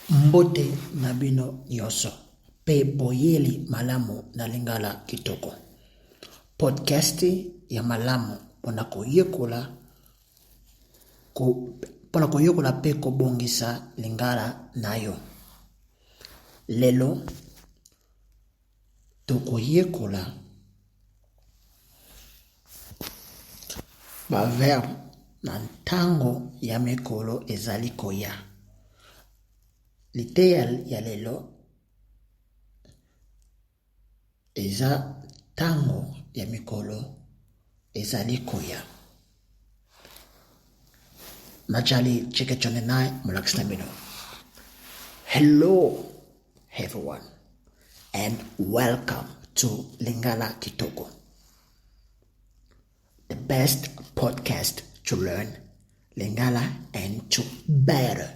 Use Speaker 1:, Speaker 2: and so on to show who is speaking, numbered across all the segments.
Speaker 1: Mbote na bino nyonso pe boyeli malamu na lingala kitoko. Podcasti ya malamu pona koyekola pe kobongisa lingala nayo. Lelo tokoyekola ba verbe na ntango ya mikolo ezali koya. Liteya ya lelo eza tango ya mikolo ezali koya. Najali cheke chone nai mulakisna bino. Hello everyone and welcome to Lingala Kitoko, the best podcast to learn Lingala and to better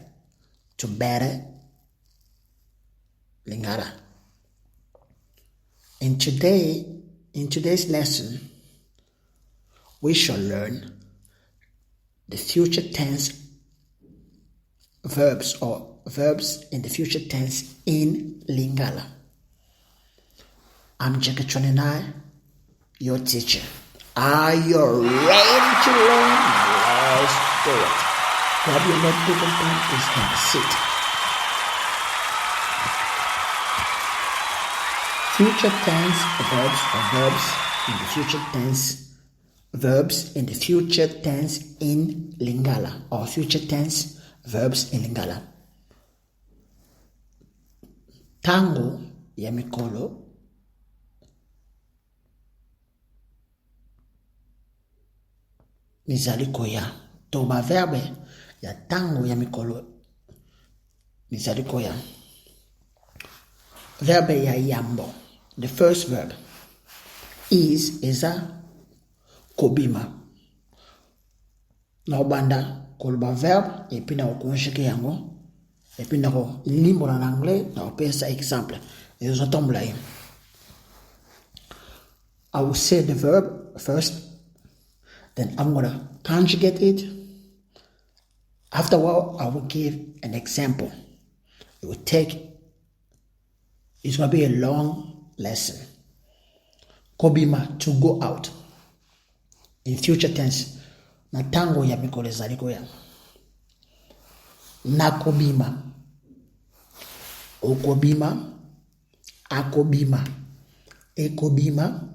Speaker 1: Lingala. In today's lesson, we shall learn the future tense verbs or verbs in the future tense in Lingala. I'm Jackie Chonenai, your teacher. Are you ready to learn? Let's do it. Grab your notebook and pen, please have a seat. Future tense verbs or verbs in the future tense verbs in the future tense in Lingala or future tense verbs in Lingala. Tango ya mikolo nizali koya. Toba verbe ya tango ya mikolo nizali koya. Verbe ya yambo. The first verb is a kobima. Na obanda koloba verbe et puis na okonjike yango et puis na ko limbo en anglais na opesa exemple. Et nous entendons là. I will say the verb first, then I'm going to conjugate it. After a while, I will give an example. It's going to be a long lesson. Kobima, to go out. In future tense, na tango ya mikolo ezali koya. Nakobima, okobima, akobima, ekobima,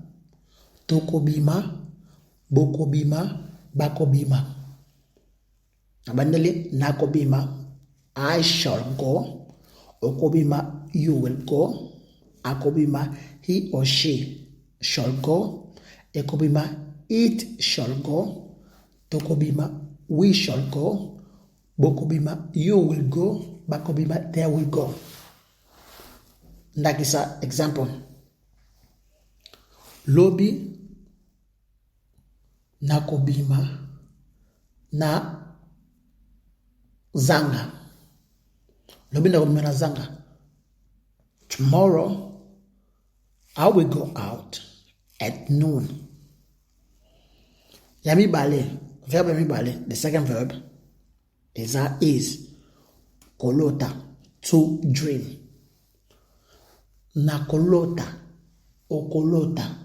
Speaker 1: tokobima, bokobima, bakobima. Abandele nakobima, I shall go. Okobima, you will go. Akobima, he or she shall go. Ekobima, it shall go. Tokobima, we shall go. Bokobima, you will go. Bakobima, there we go. Ndakisa example. Lobi nakobima na zanga. Lobi nakobima na zanga. Tomorrow, I will go out at noon. Yami bale, verb yami bale, the second verb is kolota, to dream. Na kolota, okolota,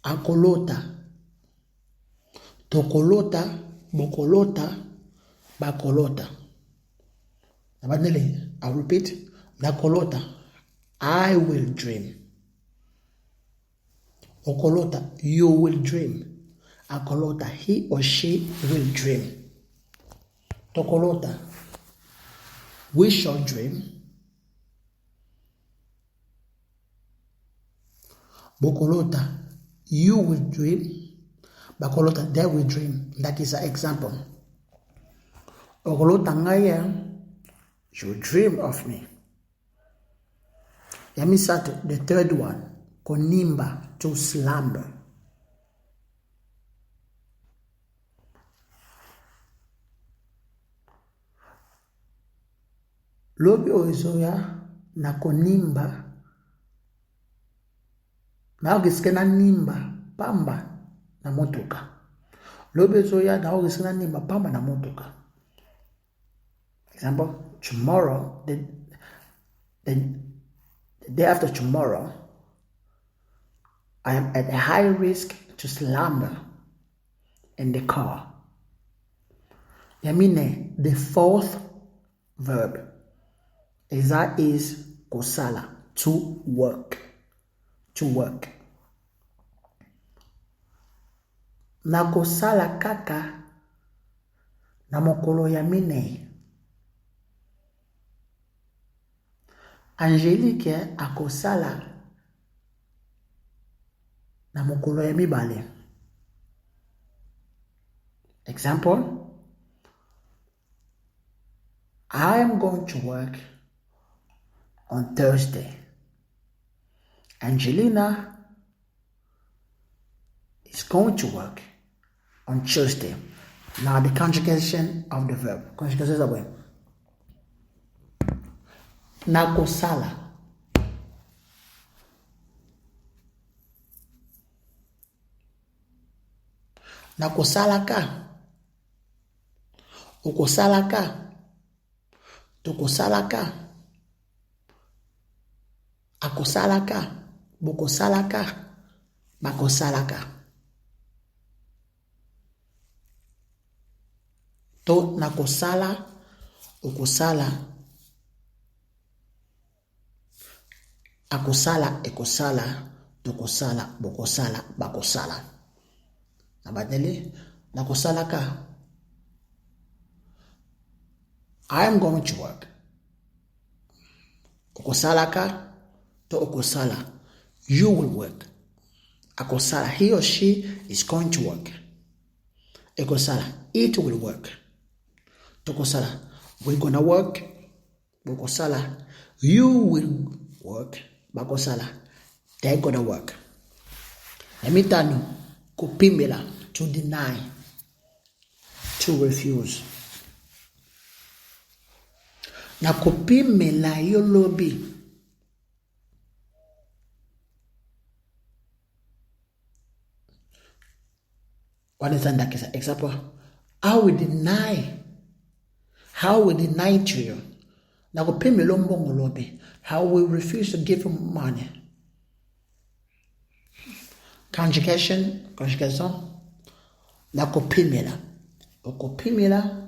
Speaker 1: akolota, tokolota, bokolota, bakolota. I'll repeat. Nakolota, I will dream. Okolota, you will dream. Akolota, he or she will dream. Tokolota, we shall dream. Bokolota, you will dream. Bakolota, they will dream. That is an example. Okolota ngaya, you dream of me. Yamisato, the third one, konimba, to slumber. Lobi oizoya na konimba naogesikena nimba pamba na motoka. Lobi ezoya naogesikena nimba pamba na motoka. Example, tomorrow, the day after tomorrow, I am at a high risk to slumber in the car. Yamine, the fourth verb is kosala, to work. To work. Na kosala kaka na mokolo yamine. Angelique akosala na mokolo ya mibale. Example, I am going to work on Thursday. Angelina is going to work on Tuesday. Now the conjugation of the verb. Conjugation is the way. Nakosala. Nakosala ka. Ukosala ka. Tukosala ka. Akosala ka. Bukosala ka. Bakosala ka. To nakosala. Ukosala. Akosala, ekosala, tukosala, bukosala, bakosala. Nabadele, nakosala ka. I am going to work. Okosala ka, to okosala. You will work. Akosala, he or she is going to work. Ekosala, it will work. Tokosala, we're gonna work. Bukosala, you will work. Bakosala, they're gonna work. Emitano, kupimela, to deny, to refuse. Na kupimela yolobi. What is that case? Example, I will deny to you. Na kupimela mbongo lobi. I will refuse to give him money. Conjugation. Na kupimela. Okupimela.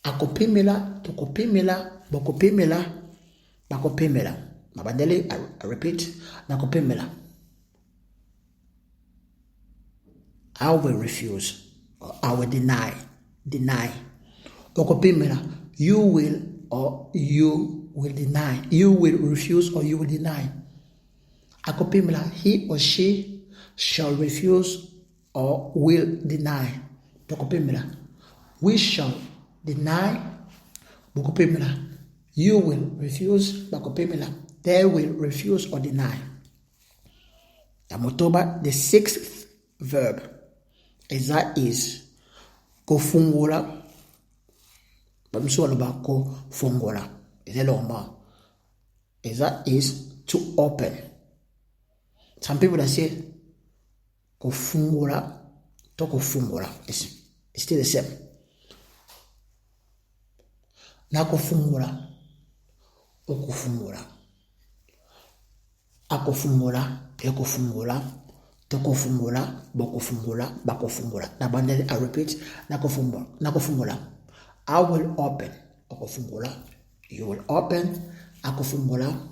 Speaker 1: Akupimela. Tukupimela. Bokupimela. Bakupimela. Mabandele, I repeat. Nakupimela. I will refuse. Or I will deny. Okupimela. You will or you will deny. You will refuse or you will deny. Akopimela, he or she shall refuse or will deny. Tokopimela, we shall deny. Bukopimela, you will refuse. Bakopimela, they will refuse or deny. Tamotoba, the sixth verb is kofungula. Fungola is to open. Some people that say kofungula to kofungula is still the same. Na kofungula okufungula. Akofungula ekofungula tokofungula bokofungula bakofungula. Nabandele, I repeat, nakofungula. I will open. Akofungula. You will open. Akofungula.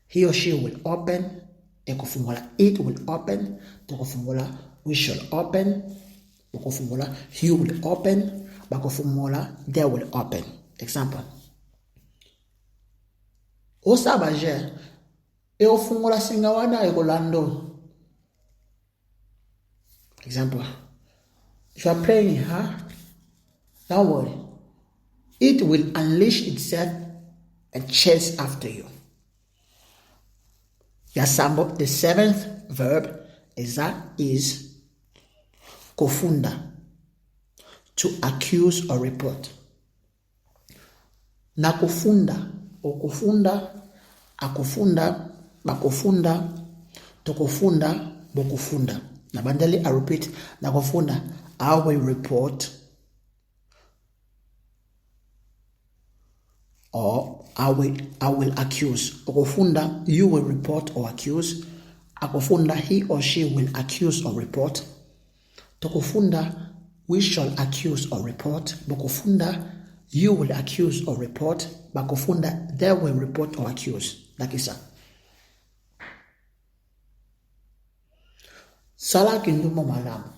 Speaker 1: He or she will open. Ekofungula. It will open. Tokofungula. We shall open. Bakofungula. You will open. Bakofungula. They will open. Example. Osabaje. Eofungula singawana ekolando. Example. If you are praying, don't worry. It will unleash itself and chase after you. Yasambo, the seventh verb is kofunda, to accuse or report. Na kofunda or kofunda, akofunda, bakofunda, tokofunda, bokufunda. Nabandele, I repeat, nakofunda, I will report, or I will accuse. Okofunda, you will report or accuse. Akofunda, he or she will accuse or report. Tokofunda, we shall accuse or report. Bokofunda, you will accuse or report. Bakofunda, they will report or accuse. Lakisa. Sala kindumo malamu.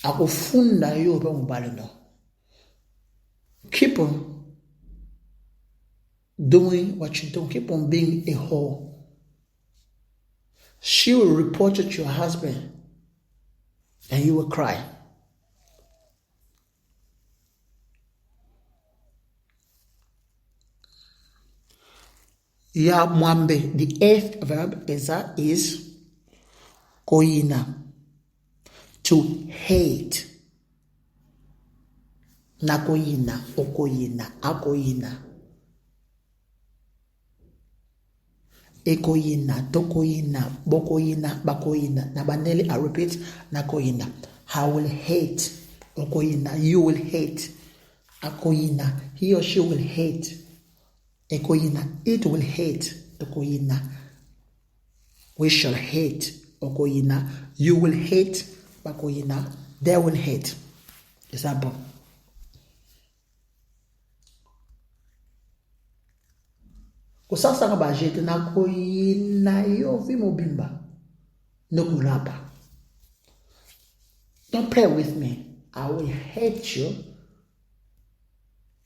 Speaker 1: Akofunda yo be mubalino. Keep on doing what you do. Keep on being a whore. She will report it to your husband and you will cry. Ya mwambe, the eighth verb is koina, to hate. Nakoyina, okoyina, akoyina. Ekoyina, tokoyina, bokoyina, bakoyina. Nabanele, I repeat, nakoyina. I will hate. Okoyina, you will hate. Akoyina, he or she will hate. Ekoyina, it will hate. Tokoyina, we shall hate. Okoyina, you will hate. Bakoyina, they will hate. Example. Kusasa kabajete na koyina yo vimo bimba no kurapa. Don't play with me. I will hate you.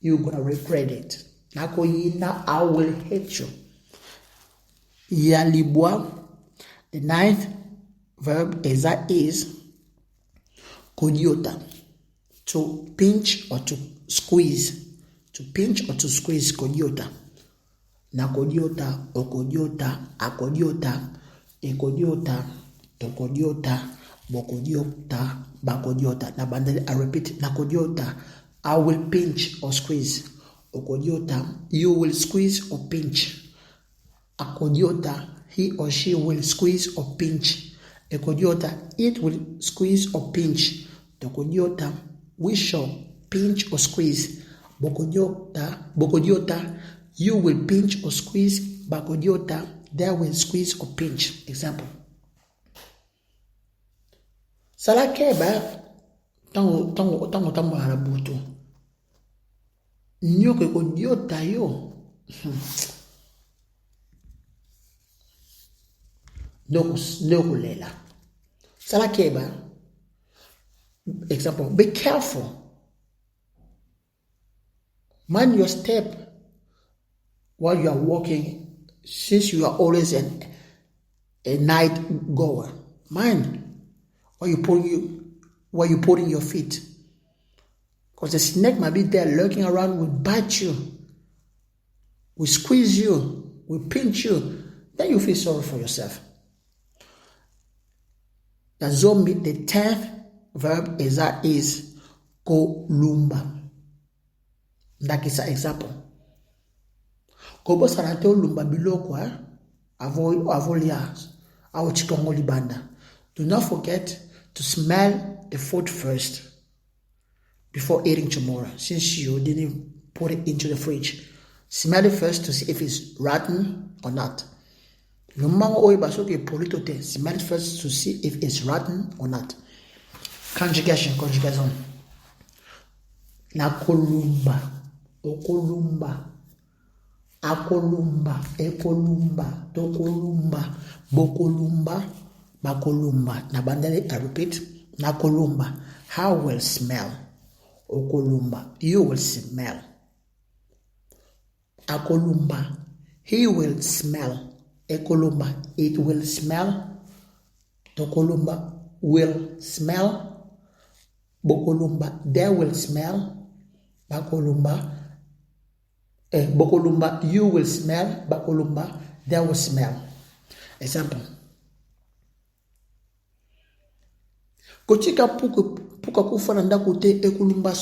Speaker 1: You're gonna regret it. Na koyina, I will hate you. Yalibwa, the ninth verb is kodiota, to pinch or to squeeze. To pinch or to squeeze, kodiota. Nakodiota, okodiota, akodiota, ekodiota, tokodiota, bokodiota, bakodiota. Nabandele, I repeat, nakodiota, I will pinch or squeeze. Okodiota, you will squeeze or pinch. Akodiota, he or she will squeeze or pinch. Ekodiota, it will squeeze or pinch. Tokodiota, we shall pinch or squeeze. Bokodiota, you will pinch or squeeze. Bakodiota, they will squeeze or pinch. Example. Salakeba tango harabuto. Nyoke kodiota yo. Nokulela. Salakeba. Example. Be careful. Mind your step while you are walking, since you are always a night goer. Mind where you putting your feet. Because the snake might be there lurking around, will bite you, will squeeze you, will pinch you. Then you feel sorry for yourself. The zombie, the 10th verb is kolumba. That is an example. Kobo sanate olumba biloko avolias awochikongo banda. Do not forget to smell the food first before eating tomorrow, since you didn't put it into the fridge. Smell it first to see if it's rotten or not. Smell it first to see if it's rotten or not. Conjugation. Nakolumba, okolumba, akolumba, ekolumba, tokolumba, bokolumba, bakolumba. Nabandele, I repeat, nakolumba, I will smell. Okolumba, you will smell. Akolumba, he will smell. Ekolumba, it will smell. Tokolumba, will smell. Bokolumba, they will smell. Bakolumba, bokolumba, you will smell. Bakolumba, they will smell. Example. Kochika puka kufana ndakute ekulumba